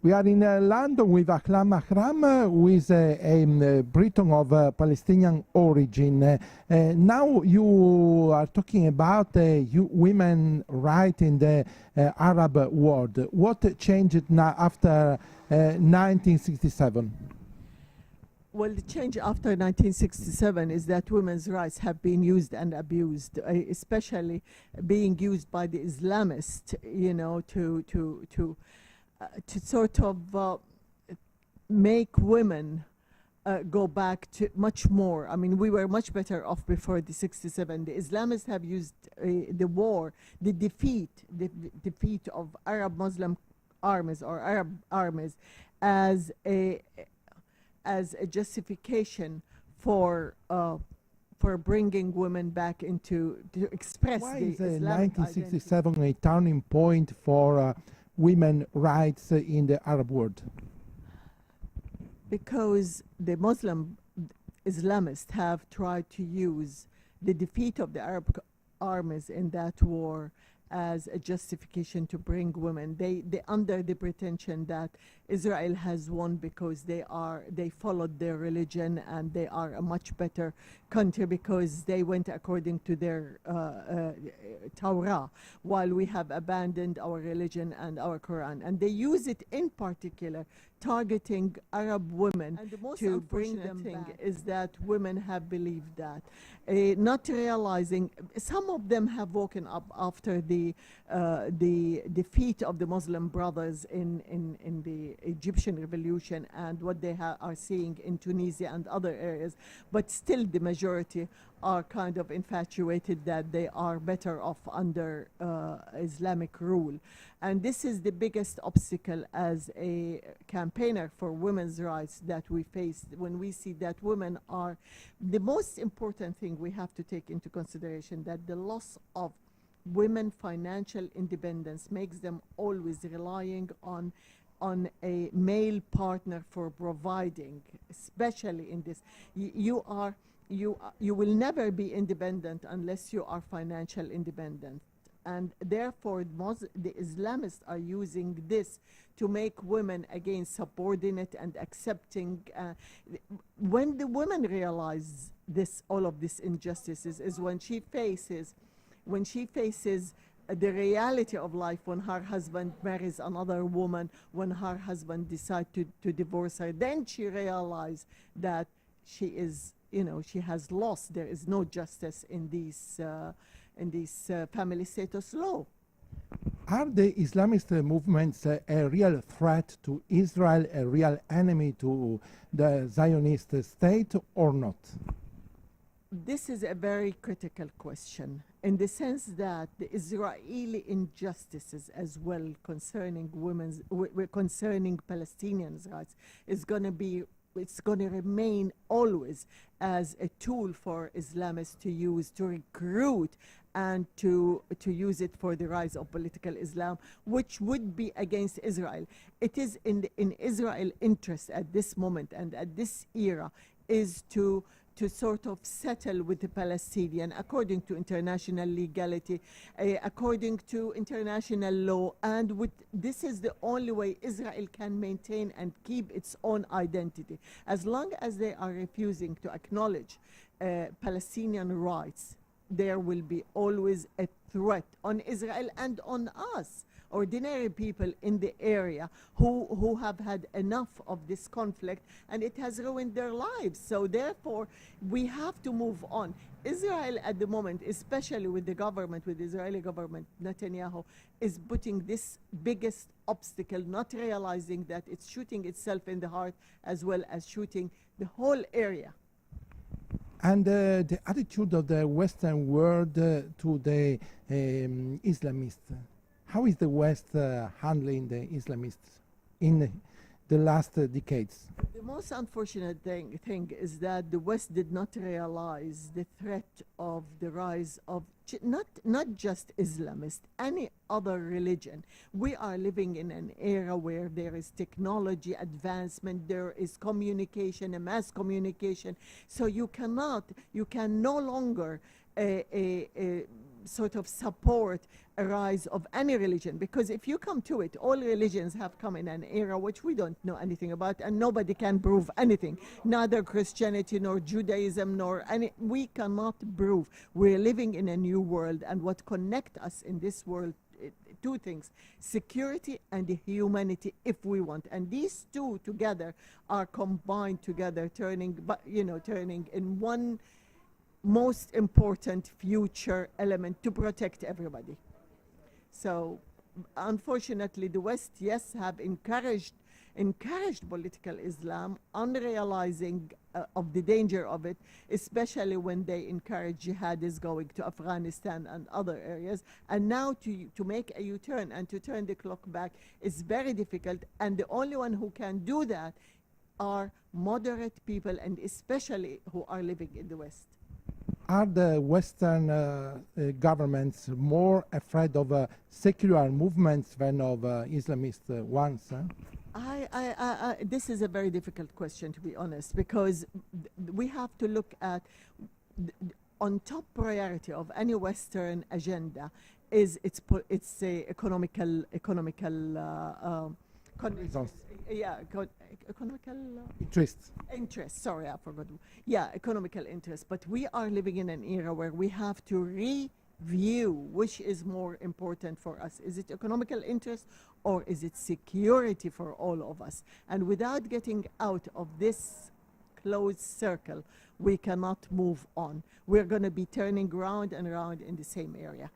We are in London with Ahlam Akram, who is a Briton of Palestinian origin. Now you are talking about women rights in the Arab world. What changed now after 1967? Well, the change after 1967 is that women's rights have been used and abused, especially being used by the Islamists, you know, to sort of make women go back to much more. I mean, we were much better off before the 67. The Islamists have used the war, the defeat of Arab Muslim armies or Arab armies as a justification for bringing women back into to express Why the is Islamic 1967 identity. a turning point for women rights in the Arab world? Because the Muslim Islamists have tried to use the defeat of the Arab armies in that war as a justification to bring women. They under the pretension that Israel has won because they followed their religion and they are a much better country because they went according to their Torah, while we have abandoned our religion and our Quran. And they use it in particular targeting Arab women to bring them back. Is that women have believed that, not realizing, some of them have woken up after the defeat of the Muslim brothers in the Egyptian revolution and what they are seeing in Tunisia and other areas, but still the majority are kind of infatuated that they are better off under Islamic rule. And this is the biggest obstacle as a campaigner for women's rights that we face when we see that women are the most important thing we have to take into consideration, that the loss of women financial independence makes them always relying on a male partner for providing, especially in this. You will never be independent unless you are financial independent. And therefore, the Islamists are using this to make women again subordinate and accepting. When the woman realizes all of these injustices is when she faces the reality of life, when her husband marries another woman, when her husband decides to divorce her, then she realizes that she is, she has lost. There is no justice in this family status law. Are the Islamist movements a real threat to Israel, a real enemy to the Zionist state, or not? This is a very critical question, in the sense that the Israeli injustices as well concerning concerning Palestinians' rights is going to remain always as a tool for Islamists to use to recruit and to use it for the rise of political Islam, which would be against Israel. It is in Israel's interest at this moment and at this era is to sort of settle with the Palestinian according to international legality, according to international law, and this is the only way Israel can maintain and keep its own identity. As long as they are refusing to acknowledge Palestinian rights, there will be always a threat on Israel and on us, ordinary people in the area who have had enough of this conflict, and it has ruined their lives. So therefore, we have to move on. Israel at the moment, especially with the Israeli government, Netanyahu, is putting this biggest obstacle, not realizing that it's shooting itself in the heart as well as shooting the whole area. And the attitude of the Western world to the Islamists. How is the West handling the Islamists in the last decades? The most unfortunate thing is that the West did not realize the threat of the rise of not just Islamists, any other religion. We are living in an era where there is technology advancement, there is communication, a mass communication. So you can no longer sort of support a rise of any religion, because if you come to it, all religions have come in an era which we don't know anything about, and nobody can prove anything, neither Christianity nor Judaism nor any. We cannot prove. We're living in a new world, and what connect us in this world, two things: security and humanity, if we want. And these two together are combined together, turning in one most important future element to protect everybody. So unfortunately, the West, yes, have encouraged political Islam, unrealizing of the danger of it, especially when they encourage jihadis going to Afghanistan and other areas. And now to make a U-turn and to turn the clock back is very difficult. And the only one who can do that are moderate people, and especially who are living in the West. Are the Western governments more afraid of secular movements than of Islamist ones? This is a very difficult question, to be honest, because we have to look at on top priority of any Western agenda is its economical Reasons. Economical Interests. Sorry, I forgot. Yeah, economical interest. But we are living in an era where we have to review which is more important for us. Is it economical interest, or is it security for all of us? And without getting out of this closed circle, we cannot move on. We're going to be turning round and round in the same area.